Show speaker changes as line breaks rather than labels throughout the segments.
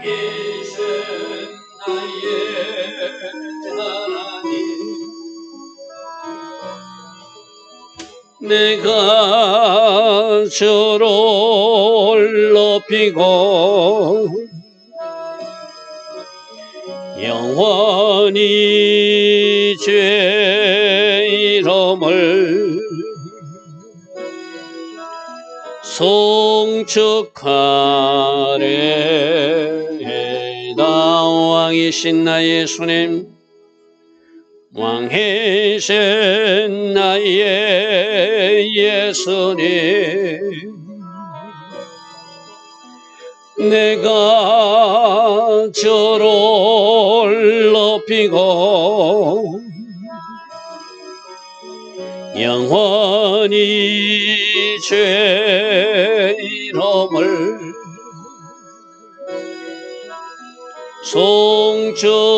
계신 나의 하나님, 내가 주를 높이고 영원히 주의 이름을 송축하리이다. 왕이신 나의 예수님, 왕이신 나의 예수님, 내가 주를 높이고 영원히 주의 이름을 송축하리이다.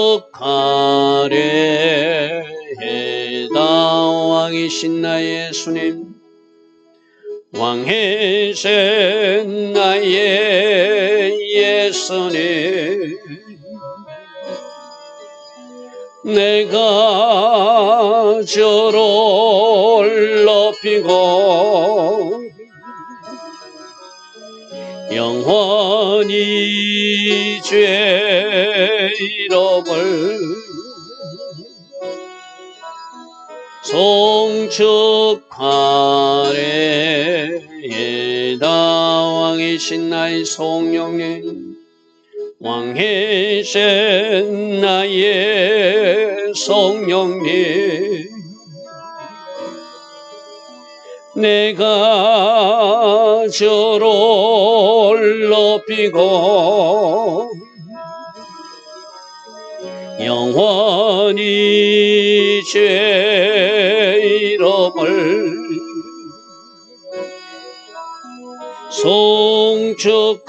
왕이신 나의 예수님, 왕이신 나의 예수님, 내가 주를 높이고 영원히 주의 이름을 송축하리이다. 왕이신 나의 성령님, 왕이신 나의 성령님, 내가 주를 높이고 영원히 주의 이름을 송축하리이다.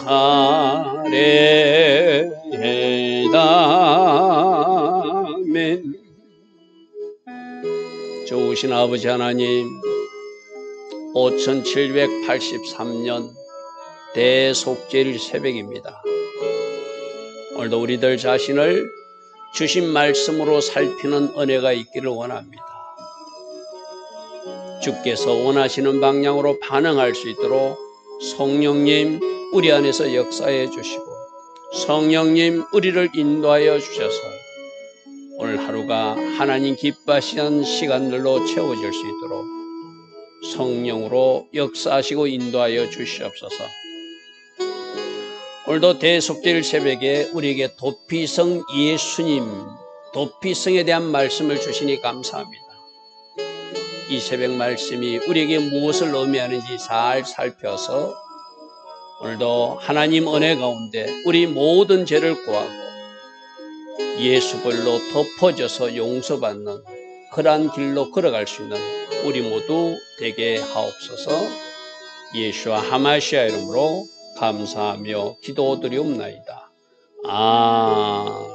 아멘. 좋으신 아버지 하나님, 5783년 대속죄일 새벽입니다. 오늘도 우리들 자신을 주신 말씀으로 살피는 은혜가 있기를 원합니다. 주께서 원하시는 방향으로 반응할 수 있도록 성령님 우리 안에서 역사해 주시고, 성령님 우리를 인도하여 주셔서 오늘 하루가 하나님 기뻐하시는 시간들로 채워질 수 있도록 성령으로 역사하시고 인도하여 주시옵소서. 오늘도 대속죄일 새벽에 우리에게 도피성 예수님, 도피성에 대한 말씀을 주시니 감사합니다. 이 새벽 말씀이 우리에게 무엇을 의미하는지 잘 살펴서 오늘도 하나님 은혜 가운데 우리 모든 죄를 구하고 예수벌로 덮어져서 용서받는 그러한 길로 걸어갈 수 있는 우리 모두 되게 하옵소서. 예수와 하마시아 이름으로 감사하며 기도드리옵나이다. 아멘.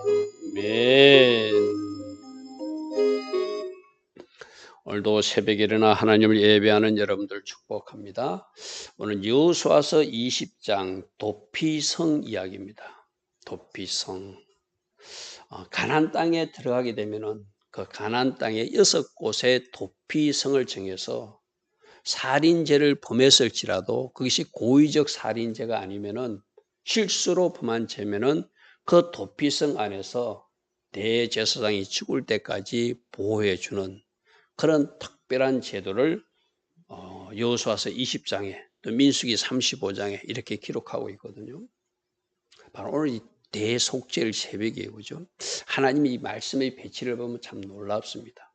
오늘도 새벽에 일어나 하나님을 예배하는 여러분들 축복합니다. 오늘 여호수아서 20장 도피성 이야기입니다. 도피성. 가나안 땅에 들어가게 되면은 그 가나안 땅에 6곳의 도피성을 정해서 살인죄를 범했을지라도 그것이 고의적 살인죄가 아니면은 실수로 범한 죄면은 그 도피성 안에서 대제사장이 죽을 때까지 보호해 주는 그런 특별한 제도를 여호수아서 20장에 또 민수기 35장에 이렇게 기록하고 있거든요. 바로 오늘 이 대속죄일 새벽이에요. 그죠? 하나님이 이 말씀의 배치를 보면 참 놀랍습니다.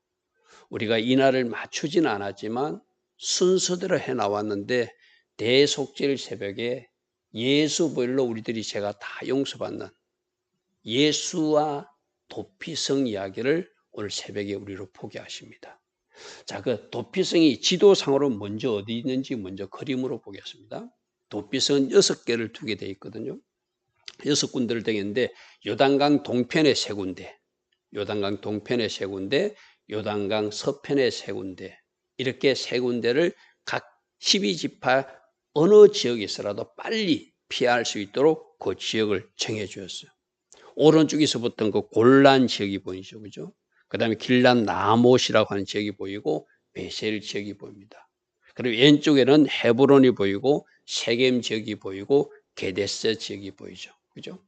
우리가 이 날을 맞추지는 않았지만 순서대로 해나왔는데 대속죄일 새벽에 예수별로 우리들이 죄가 다 용서받는 예수와 도피성 이야기를 오늘 새벽에 우리로 보게 하십니다. 자, 그 도피성이 지도상으로 먼저 어디 있는지 먼저 그림으로 보겠습니다. 도피성은 6개를 두게 되어 있거든요. 6군데를 되겠는데 요단강 동편에 3군데, 요단강 동편에 3군데, 요단강 서편에 3군데, 이렇게 3군데를 각 12지파 어느 지역에 있어라도 빨리 피할 수 있도록 그 지역을 정해 주었어요. 오른쪽에서부터 그 골란 지역이 보이죠. 그죠? 그 다음에 길란 나못이라고 하는 지역이 보이고 베셀 지역이 보입니다. 그리고 왼쪽에는 헤브론이 보이고 세겜 지역이 보이고 게데스 지역이 보이죠. 그죠?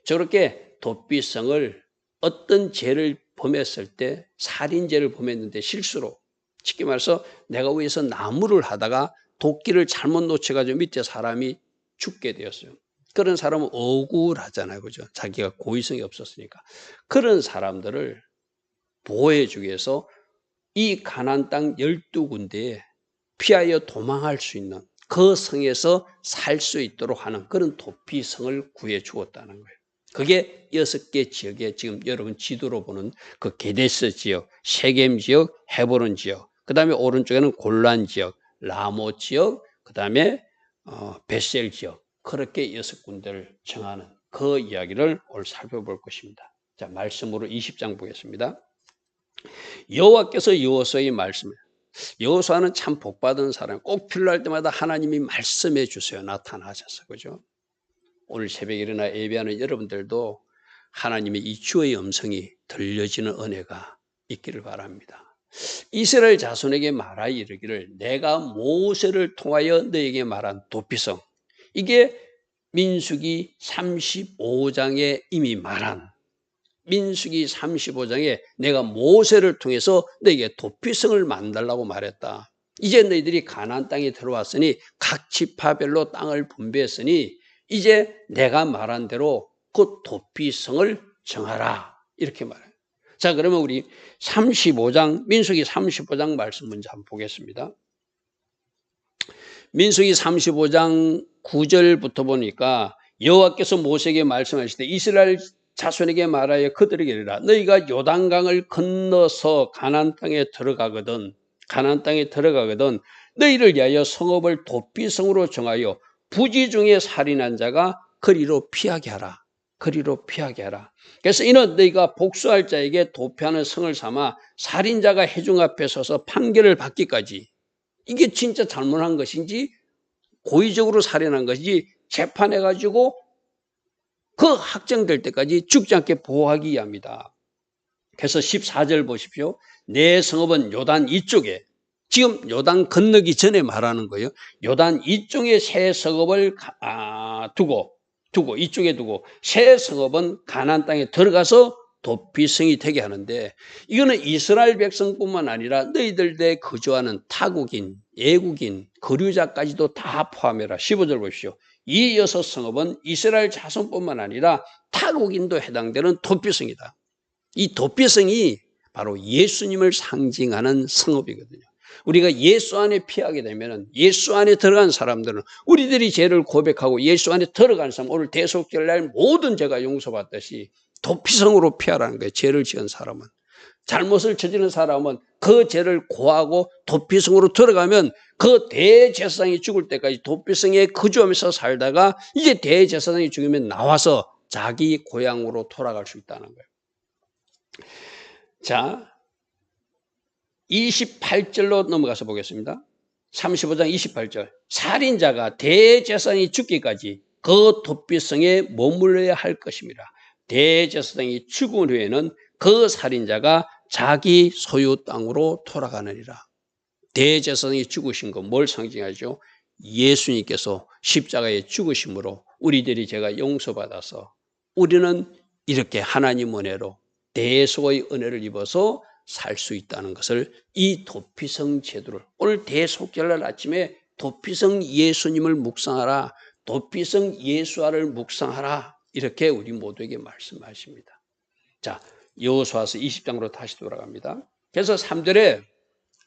저렇게 돛비성을 어떤 죄를 범했을 때 살인죄를 범했는데 실수로 쉽게 말해서 내가 위에서 나무를 하다가 도끼를 잘못 놓쳐가지고 밑에 사람이 죽게 되었어요. 그런 사람은 억울하잖아요. 그죠? 자기가 고의성이 없었으니까. 그런 사람들을 보호해 주기 위해서 이 가나안 땅 12군데에 피하여 도망할 수 있는 그 성에서 살 수 있도록 하는 그런 도피성을 구해 주었다는 거예요. 그게 6개 지역에 지금 여러분 지도로 보는 그 게데스 지역, 세겜 지역, 헤브론 지역, 그 다음에 오른쪽에는 골란 지역, 라모 지역, 그 다음에 베셀 지역, 그렇게 6군데를 정하는 그 이야기를 오늘 살펴볼 것입니다. 자, 말씀으로 20장 보겠습니다. 여호와께서 여호수아에게 말씀해요. 여호수아는 참 복받은 사람, 꼭 필요할 때마다 하나님이 말씀해 주세요. 나타나셔서. 그죠? 오늘 새벽에 일어나 예배하는 여러분들도 하나님의 이 주의 음성이 들려지는 은혜가 있기를 바랍니다. 이스라엘 자손에게 말하여 이르기를 내가 모세를 통하여 너에게 말한 도피성, 이게 민수기 35장에 이미 말한, 민수기 35장에 내가 모세를 통해서 너에게 도피성을 만들라고 말했다. 이제 너희들이 가나안 땅에 들어왔으니 각 지파별로 땅을 분배했으니 이제 내가 말한 대로 그 도피성을 정하라. 이렇게 말해요. 자, 그러면 우리 35장, 민수기 35장 말씀 먼저 한번 보겠습니다. 민수기 35장 9절부터 보니까 여호와께서 모세에게 말씀하실 때 이스라엘 자손에게 말하여 그들에게 이르라. 너희가 요단강을 건너서 가나안 땅에 들어가거든 너희를 위하여 성읍을 도피성으로 정하여 부지 중에 살인한 자가 거리로 피하게 하라. 그래서 이는 너희가 복수할 자에게 도피하는 성을 삼아 살인자가 회중 앞에 서서 판결을 받기까지, 이게 진짜 잘못한 것인지 고의적으로 살인한 것인지 재판해가지고 그 확정될 때까지 죽지 않게 보호하기 위함이다. 그래서 14절 보십시오. 내 성읍은 요단 이쪽에, 지금 요단 건너기 전에 말하는 거예요. 요단 이쪽에 새 성읍을 이쪽에 두고 새 성읍은 가나안 땅에 들어가서 도피성이 되게 하는데, 이거는 이스라엘 백성뿐만 아니라 너희들 내 거주하는 타국인, 애국인, 거류자까지도 다 포함해라. 15절 보십시오. 이 6성읍은 이스라엘 자손뿐만 아니라 타국인도 해당되는 도피성이다. 이 도피성이 바로 예수님을 상징하는 성읍이거든요. 우리가 예수 안에 피하게 되면, 예수 안에 들어간 사람들은, 우리들이 죄를 고백하고 예수 안에 들어간 사람, 오늘 대속절날 모든 죄가 용서받듯이 도피성으로 피하라는 거예요. 죄를 지은 사람은, 잘못을 저지른 사람은 그 죄를 고하고 도피성으로 들어가면 그 대제사장이 죽을 때까지 도피성에 거주하면서 살다가 이제 대제사장이 죽으면 나와서 자기 고향으로 돌아갈 수 있다는 거예요. 자, 28절로 넘어가서 보겠습니다. 35장 28절. 살인자가 대제사장이 죽기까지 그 도피성에 머물러야 할 것입니다. 대제사장이 죽은 후에는 그 살인자가 자기 소유 땅으로 돌아가느니라. 대제사장이 죽으신 거 뭘 상징하죠? 예수님께서 십자가에 죽으심으로 우리들이 죄가 용서받아서 우리는 이렇게 하나님 은혜로 대속의 은혜를 입어서 살 수 있다는 것을, 이 도피성 제도를, 오늘 대속절날 아침에 도피성 예수님을 묵상하라, 도피성 예수아를 묵상하라, 이렇게 우리 모두에게 말씀하십니다. 자, 여호수아서 20장으로 다시 돌아갑니다. 그래서 3절에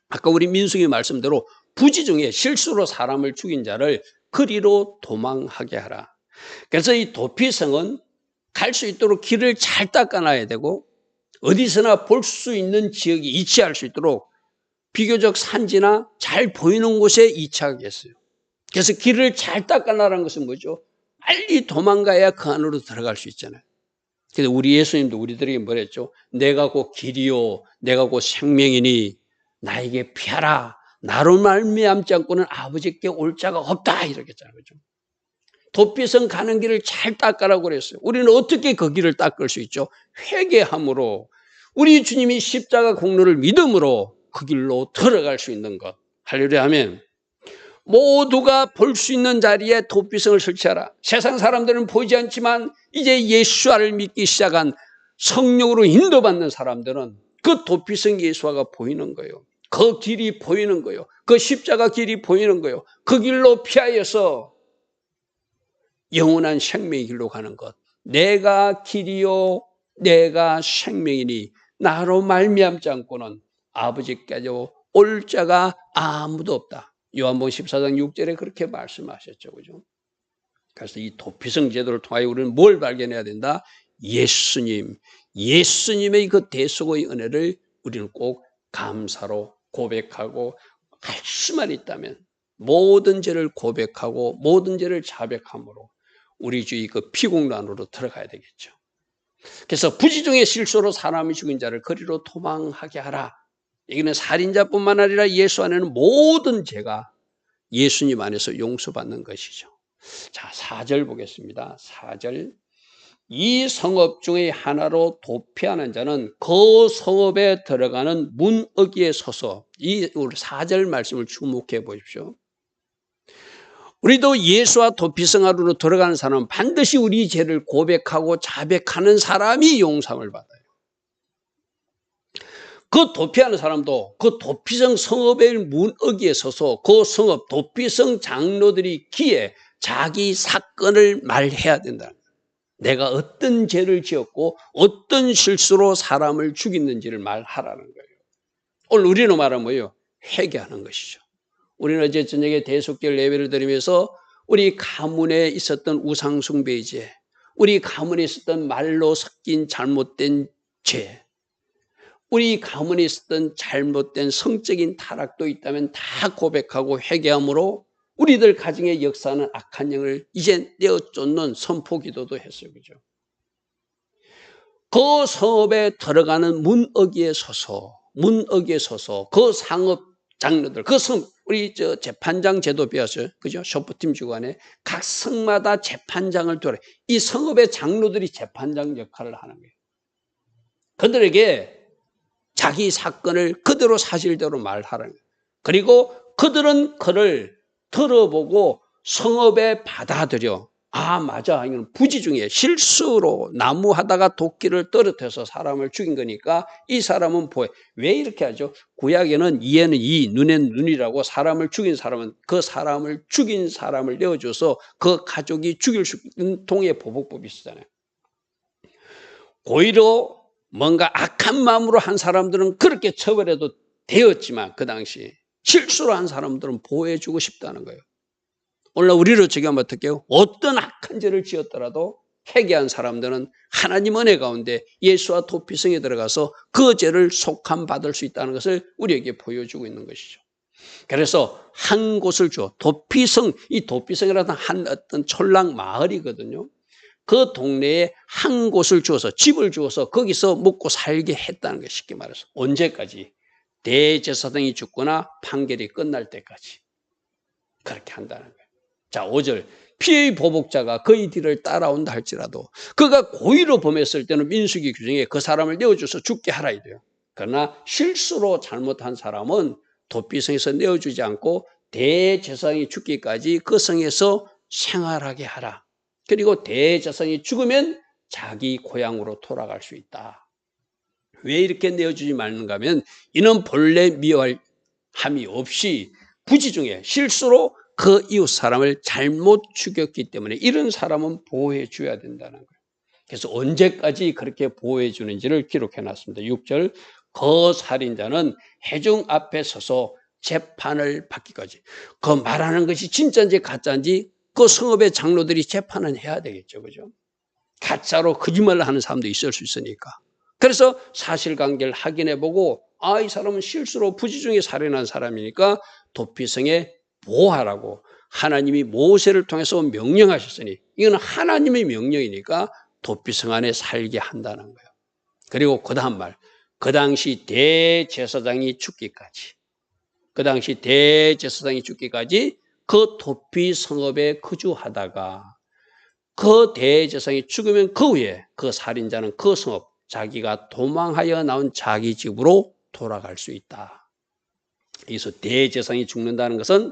아까 우리 민수기 말씀대로 부지 중에 실수로 사람을 죽인 자를 거리로 도망하게 하라. 그래서 이 도피성은 갈 수 있도록 길을 잘 닦아놔야 되고, 어디서나 볼 수 있는 지역에 이치할 수 있도록 비교적 산지나 잘 보이는 곳에 이치하게 했어요. 그래서 길을 잘 닦아놔라는 것은 뭐죠? 빨리 도망가야 그 안으로 들어갈 수 있잖아요. 그래서 우리 예수님도 우리들에게 뭐랬죠? 내가 곧 길이요, 내가 곧 생명이니 나에게 피하라. 나로 말미암지 않고는 아버지께 올 자가 없다, 이렇게 했잖아요. 그렇죠? 도피성 가는 길을 잘 닦으라고 그랬어요. 우리는 어떻게 그 길을 닦을 수 있죠? 회개함으로, 우리 주님이 십자가 공로를 믿음으로 그 길로 들어갈 수 있는 것. 할렐루야 하면 모두가 볼 수 있는 자리에 도피성을 설치하라. 세상 사람들은 보이지 않지만 이제 예수와를 믿기 시작한 성령으로 인도받는 사람들은 그 도피성 예수화가 보이는 거예요. 그 길이 보이는 거예요. 그 십자가 길이 보이는 거예요. 그 길로 피하여서 영원한 생명의 길로 가는 것. 내가 길이요 내가 생명이니 나로 말미암지 않고는 아버지께로 올 자가 아무도 없다. 요한복음 14장 6절에 그렇게 말씀하셨죠. 그죠? 그래서 이 도피성 제도를 통하여 우리는 뭘 발견해야 된다? 예수님의 그 대속의 은혜를 우리는 꼭 감사로 고백하고 할 수만 있다면 모든 죄를 고백하고 모든 죄를 자백함으로 우리 주의 그 피공로 안으로 들어가야 되겠죠. 그래서 부지중의 실수로 사람이 죽인 자를 거리로 도망하게 하라. 이거는 살인자뿐만 아니라 예수 안에는 모든 죄가 예수님 안에서 용서받는 것이죠. 자, 4절 보겠습니다. 4절. 이 성읍 중에 하나로 도피하는 자는 그 성읍에 들어가는 문어기에 서서, 이 4절 말씀을 주목해 보십시오. 우리도 예수와 도피성 안으로 들어가는 사람은 반드시 우리 죄를 고백하고 자백하는 사람이 용서를 받아요. 그 도피하는 사람도 그 도피성 성읍의 문어기에 서서 그 성읍 도피성 장로들이 귀에 자기 사건을 말해야 된다. 내가 어떤 죄를 지었고 어떤 실수로 사람을 죽였는지를 말하라는 거예요. 오늘 우리는 말하면 뭐예요? 회개하는 것이죠. 우리는 어제 저녁에 대속절 예배를 드리면서 우리 가문에 있었던 우상숭배의 죄, 우리 가문에 있었던 말로 섞인 잘못된 죄, 우리 가문에 있었던 잘못된 성적인 타락도 있다면 다 고백하고 회개함으로 우리들 가정에 역사하는 악한 영을 이제 내어쫓는 선포기도도 했어요. 그죠? 그 성읍에 들어가는 문어기에 서서 그 상업 장로들, 그 우리 재판장 제도 배웠어요. 그죠? 쇼프팀 주관에 각 성마다 재판장을 두라. 이 성읍의 장로들이 재판장 역할을 하는 거예요. 그들에게 자기 사건을 그대로 사실대로 말하라는 거예요. 그리고 그들은 그를 들어보고 성읍에 받아들여. 아, 맞아. 이건 부지 중에 실수로 나무하다가 도끼를 떨어뜨려서 사람을 죽인 거니까 이 사람은 보여. 왜 이렇게 하죠? 구약에는 이에는 이, 눈에는 눈이라고 사람을 죽인 사람은 그 사람을 죽인 사람을 내어줘서 그 가족이 죽일 수 있는 동의 보복법이 있었잖아요. 고의로 뭔가 악한 마음으로 한 사람들은 그렇게 처벌해도 되었지만 그 당시 실수로 한 사람들은 보호해주고 싶다는 거예요. 오늘날 우리로 적용하면 어떻게 해요? 어떤 악한 죄를 지었더라도 회개한 사람들은 하나님 은혜 가운데 예수와 도피성에 들어가서 그 죄를 속함받을 수 있다는 것을 우리에게 보여주고 있는 것이죠. 그래서 한 곳을 주어 도피성, 이 도피성이라는 한 어떤 촌락 마을이거든요. 그 동네에 한 곳을 주어서 집을 주어서 거기서 먹고 살게 했다는 것, 쉽게 말해서. 언제까지? 대제사장이 죽거나 판결이 끝날 때까지 그렇게 한다는 거예요. 자, 5절. 피의 보복자가 그의 뒤를 따라온다 할지라도 그가 고의로 범했을 때는 민수기 규정에 그 사람을 내어줘서 죽게 하라 이래요. 그러나 실수로 잘못한 사람은 도피성에서 내어주지 않고 대제사장이 죽기까지 그 성에서 생활하게 하라. 그리고 대제사장이 죽으면 자기 고향으로 돌아갈 수 있다. 왜 이렇게 내어주지 말는가 하면 이는 본래 미워함이 없이 부지 중에 실수로 그 이웃 사람을 잘못 죽였기 때문에 이런 사람은 보호해 줘야 된다는 거예요. 그래서 언제까지 그렇게 보호해 주는지를 기록해 놨습니다. 6절. 그 살인자는 회중 앞에 서서 재판을 받기까지. 그 말하는 것이 진짜인지 가짜인지 그 성읍의 장로들이 재판은 해야 되겠죠. 그죠? 가짜로 거짓말을 하는 사람도 있을 수 있으니까. 그래서 사실관계를 확인해보고 아, 이 사람은 실수로 부지 중에 살인한 사람이니까 도피성에 보호하라고 하나님이 모세를 통해서 명령하셨으니 이건 하나님의 명령이니까 도피성 안에 살게 한다는 거예요. 그리고 그 다음 말, 그 당시 대제사장이 죽기까지 그 도피 성읍에 거주하다가 그 대제사장이 죽으면 그 후에 그 살인자는 그 성읍, 자기가 도망하여 나온 자기 집으로 돌아갈 수 있다. 여기서 대제사장이 죽는다는 것은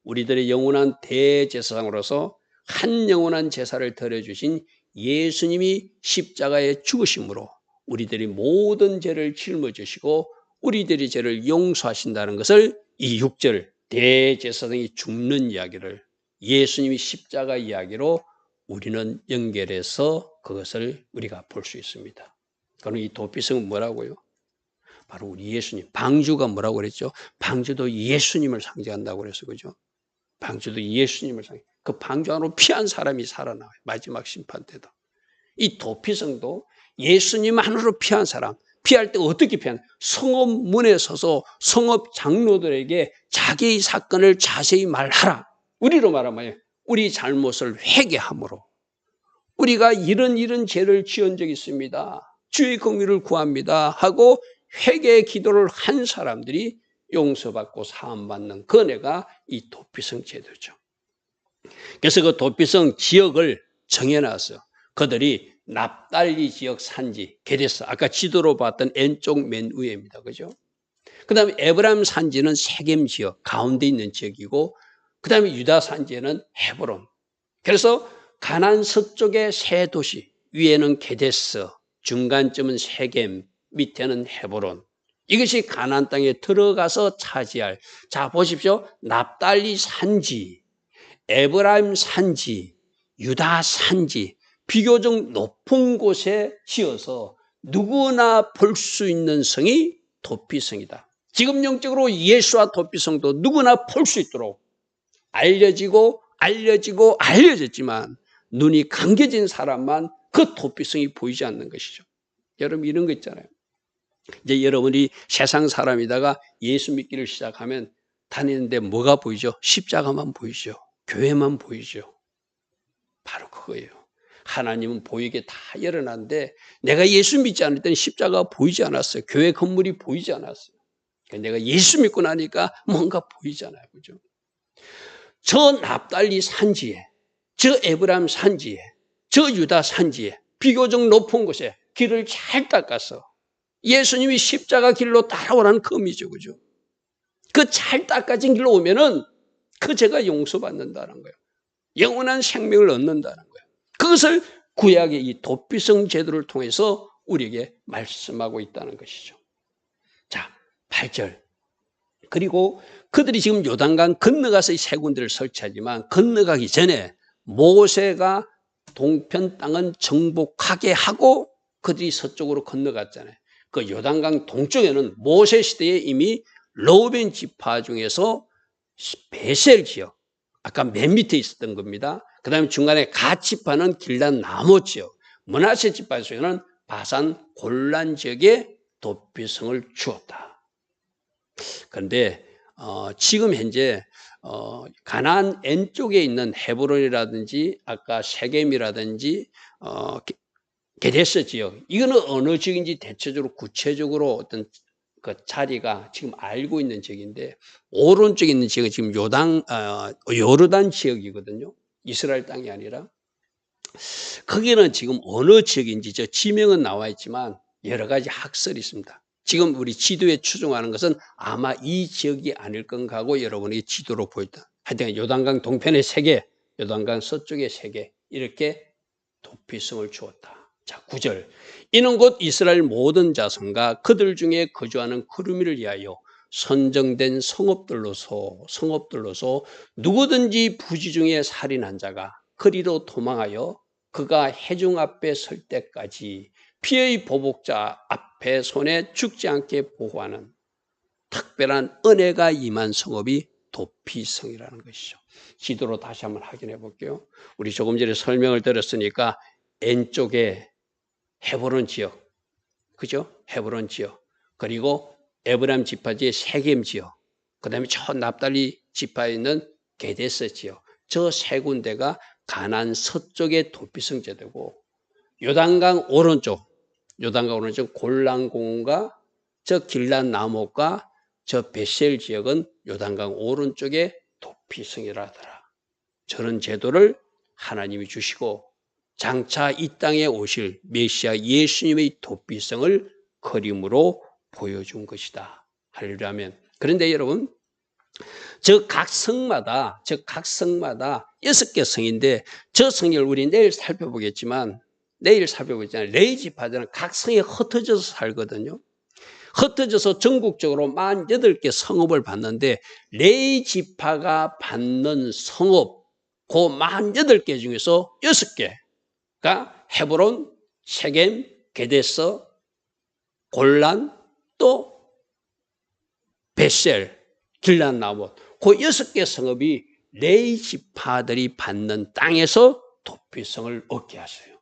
우리들의 영원한 대제사장으로서 한 영원한 제사를 드려주신 예수님이 십자가에 죽으심으로 우리들이 모든 죄를 짊어지시고 우리들의 죄를 용서하신다는 것을 이 6절 대제사장이 죽는 이야기를 예수님이 십자가 이야기로 우리는 연결해서 그것을 우리가 볼 수 있습니다. 그럼 이 도피성은 뭐라고요? 바로 우리 예수님. 방주가 뭐라고 그랬죠? 방주도 예수님을 상징한다고 그래서 그죠? 방주도 예수님을 상징. 그 방주 안으로 피한 사람이 살아나와요. 마지막 심판 때도. 이 도피성도 예수님 안으로 피한 사람. 피할 때 어떻게 피하냐? 성읍 문에 서서 성읍 장로들에게 자기의 사건을 자세히 말하라. 우리로 말하면 우리 잘못을 회개함으로 우리가 이런 죄를 지은 적이 있습니다. 주의 긍휼을 구합니다 하고 회개 기도를 한 사람들이 용서받고 사함받는 그 은혜가 이 도피성 제도죠. 그래서 그 도피성 지역을 정해놨어요. 그들이 납달리 지역 산지, 게데스, 아까 지도로 봤던 N쪽 맨 위에입니다. 그죠? 그 다음에 에브라임 산지는 세겜 지역, 가운데 있는 지역이고, 그 다음에 유다 산지에는 헤브론. 그래서 가나안 서쪽의 세 도시, 위에는 게데스, 중간쯤은 세겜, 밑에는 헤브론. 이것이 가나안 땅에 들어가서 차지할. 자, 보십시오. 납달리 산지, 에브라임 산지, 유다 산지, 비교적 높은 곳에 지어서 누구나 볼 수 있는 성이 도피성이다. 지금 영적으로 예수와 도피성도 누구나 볼 수 있도록 알려졌지만 눈이 감겨진 사람만 그 도피성이 보이지 않는 것이죠. 여러분 이런 거 있잖아요. 이제 여러분이 세상 사람이다가 예수 믿기를 시작하면 다니는데 뭐가 보이죠? 십자가만 보이죠. 교회만 보이죠. 바로 그거예요. 하나님은 보이게 다 열어놨는데 내가 예수 믿지 않을 때는 십자가가 보이지 않았어요. 교회 건물이 보이지 않았어요. 내가 예수 믿고 나니까 뭔가 보이잖아요. 그죠? 저 납달리 산지에, 저 에브라임 산지에, 저 유다 산지에 비교적 높은 곳에 길을 잘 닦아서 예수님이 십자가 길로 따라오라는 그 의미죠. 그죠? 그 잘 닦아진 길로 오면은 그 죄가 용서받는다는 거예요. 영원한 생명을 얻는다는 거예요. 그것을 구약의 이 도피성 제도를 통해서 우리에게 말씀하고 있다는 것이죠. 자, 8절. 그리고 그들이 지금 요단강 건너가서 이 세 군데를 설치하지만 건너가기 전에 모세가 동편 땅은 정복하게 하고 그들이 서쪽으로 건너갔잖아요. 그 요단강 동쪽에는 모세 시대에 이미 르우벤 지파 중에서 베셀 지역, 아까 맨 밑에 있었던 겁니다. 그 다음에 중간에 갓 지파는 길랏 나못 지역, 므낫세 지파 중에는 바산 골란 지역에 도피성을 주었다. 그런데 지금 현재 가나안 N쪽에 있는 헤브론이라든지 아까 세겜이라든지 게데스 지역, 이거는 어느 지역인지 대체적으로 구체적으로 어떤 그 자리가 지금 알고 있는 지역인데 오른쪽에 있는 지역은 지금 요르단 지역이거든요. 이스라엘 땅이 아니라. 거기는 지금 어느 지역인지 저 지명은 나와 있지만 여러 가지 학설이 있습니다. 지금 우리 지도에 추정하는 것은 아마 이 지역이 아닐 건가 하고 여러분이 지도로 보였다. 하여튼 요단강 동편의 3개, 요단강 서쪽의 3개 이렇게 도피성을 주었다. 자, 9절. 이는 곧 이스라엘 모든 자손과 그들 중에 거주하는 그루미를 위하여 선정된 성읍들로서 누구든지 부지 중에 살인한 자가 그리로 도망하여 그가 해중 앞에 설 때까지 피의 보복자 앞에 손에 죽지 않게 보호하는 특별한 은혜가 임한 성읍이 도피성이라는 것이죠. 지도로 다시 한번 확인해 볼게요. 우리 조금 전에 설명을 들었으니까 N쪽에 헤브론 지역, 그죠? 헤브론 지역, 그리고 에브라임 지파지의 세겜 지역, 그 다음에 저 납달리 지파에 있는 게데스 지역, 저 세 군데가 가나안 서쪽의 도피성 제도고 요단강 오른쪽 골란공원과 저 길랏 나못과 저 베셀 지역은 요단강 오른쪽의 도피성이라 하더라. 저런 제도를 하나님이 주시고 장차 이 땅에 오실 메시아 예수님의 도피성을 그림으로 보여준 것이다. 할렐루야 아멘. 그런데 여러분, 각 성마다 6개 성인데, 저 성을 우리 내일 살펴보겠지만 레위 지파들은 각 성에 흩어져서 살거든요. 흩어져서 전국적으로 48개 성읍을 받는데, 레위 지파가 받는 성읍 그 48개 중에서 6개가 헤브론, 세겜, 게데서, 골란, 또 벳셀, 길란나못, 그 6개 성읍이 레위 지파들이 받는 땅에서 도피성을 얻게 하세요.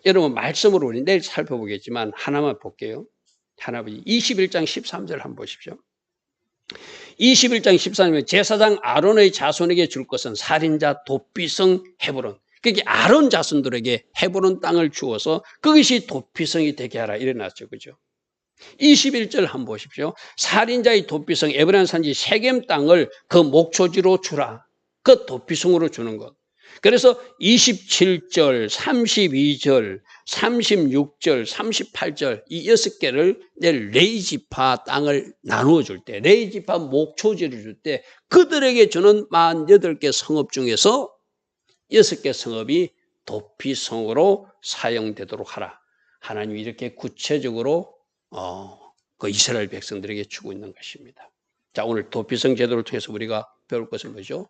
여러분, 말씀으로 우리 내일 살펴보겠지만 하나만 볼게요. 21장 13절 한번 보십시오. 21장 13절에 제사장 아론의 자손에게 줄 것은 살인자 도피성 헤브론. 그게 아론 자손들에게 헤브론 땅을 주어서 그것이 도피성이 되게 하라 이래놨죠. 그죠? 21절 한번 보십시오. 살인자의 도피성 에브라임 산지 세겜 땅을 그 목초지로 주라. 그 도피성으로 주는 것. 그래서 27절, 32절, 36절, 38절 이 6개를 내일 레위 지파 땅을 나누어 줄 때, 레위 지파 목초지를 줄 때 그들에게 주는 48개 성읍 중에서 6개 성읍이 도피성으로 사용되도록 하라. 하나님이 이렇게 구체적으로 그 이스라엘 백성들에게 주고 있는 것입니다. 자, 오늘 도피성 제도를 통해서 우리가 배울 것은 뭐죠?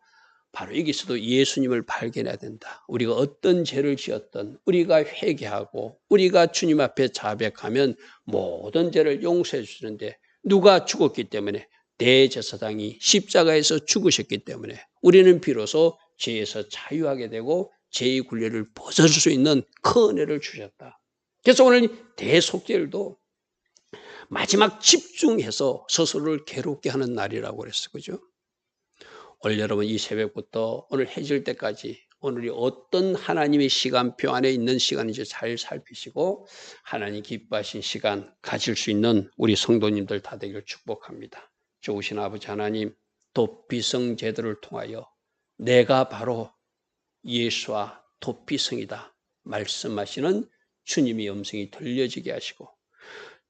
바로 여기서도 예수님을 발견해야 된다. 우리가 어떤 죄를 지었던 우리가 회개하고 우리가 주님 앞에 자백하면 모든 죄를 용서해 주시는데, 누가 죽었기 때문에 대제사장이 십자가에서 죽으셨기 때문에 우리는 비로소 죄에서 자유하게 되고 죄의 굴레를 벗을 수 있는 큰 은혜를 주셨다. 그래서 오늘 대속죄일도 마지막 집중해서 스스로를 괴롭게 하는 날이라고 그랬어요. 그죠? 오늘 여러분 이 새벽부터 오늘 해질 때까지 오늘이 어떤 하나님의 시간표 안에 있는 시간인지 잘 살피시고 하나님 기뻐하신 시간 가질 수 있는 우리 성도님들 다 되기를 축복합니다. 좋으신 아버지 하나님, 도피성 제도를 통하여 내가 바로 예수와 도피성이다 말씀하시는 주님의 음성이 들려지게 하시고,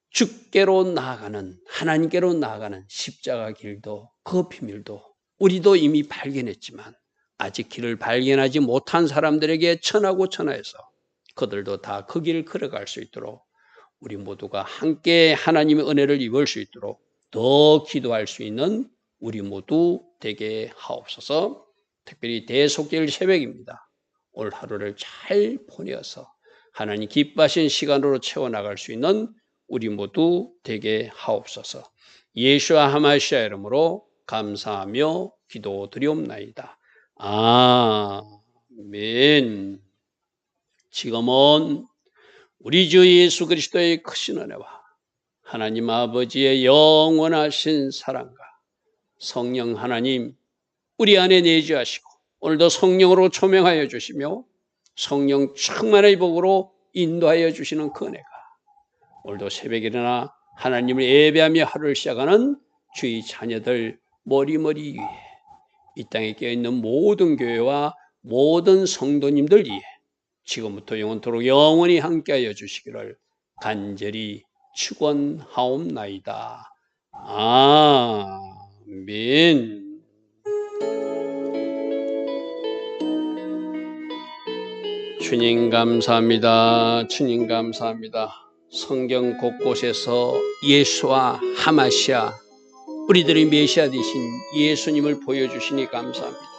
주께로 나아가는, 하나님께로 나아가는 십자가 길도 그 비밀도 우리도 이미 발견했지만 아직 길을 발견하지 못한 사람들에게 천하고 천하에서 그들도 다 그 길을 걸어갈 수 있도록 우리 모두가 함께 하나님의 은혜를 입을 수 있도록 더 기도할 수 있는 우리 모두 되게 하옵소서. 특별히 대속죄일 새벽입니다. 오늘 하루를 잘 보내어서 하나님 기뻐하신 시간으로 채워나갈 수 있는 우리 모두 되게 하옵소서. 예수와 하마시아 이름으로 감사하며 기도드리옵나이다. 아멘. 지금은 우리 주 예수 그리스도의 크신 은혜와 하나님 아버지의 영원하신 사랑과 성령 하나님 우리 안에 내주하시고 오늘도 성령으로 초명하여 주시며 성령 충만의 복으로 인도하여 주시는 그 은혜가 오늘도 새벽에 일어나 하나님을 예배하며 하루를 시작하는 주의 자녀들 머리머리 위에 이 땅에 깨어있는 모든 교회와 모든 성도님들 위에 지금부터 영원토록 영원히 함께하여 주시기를 간절히 축원하옵나이다. 아멘. 주님 감사합니다. 주님 감사합니다. 성경 곳곳에서 예수와 하마시아 우리들의 메시아 되신 예수님을 보여주시니 감사합니다.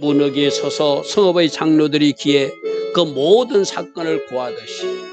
문어기에 서서 성읍의 장로들이 기에 그 모든 사건을 고하듯이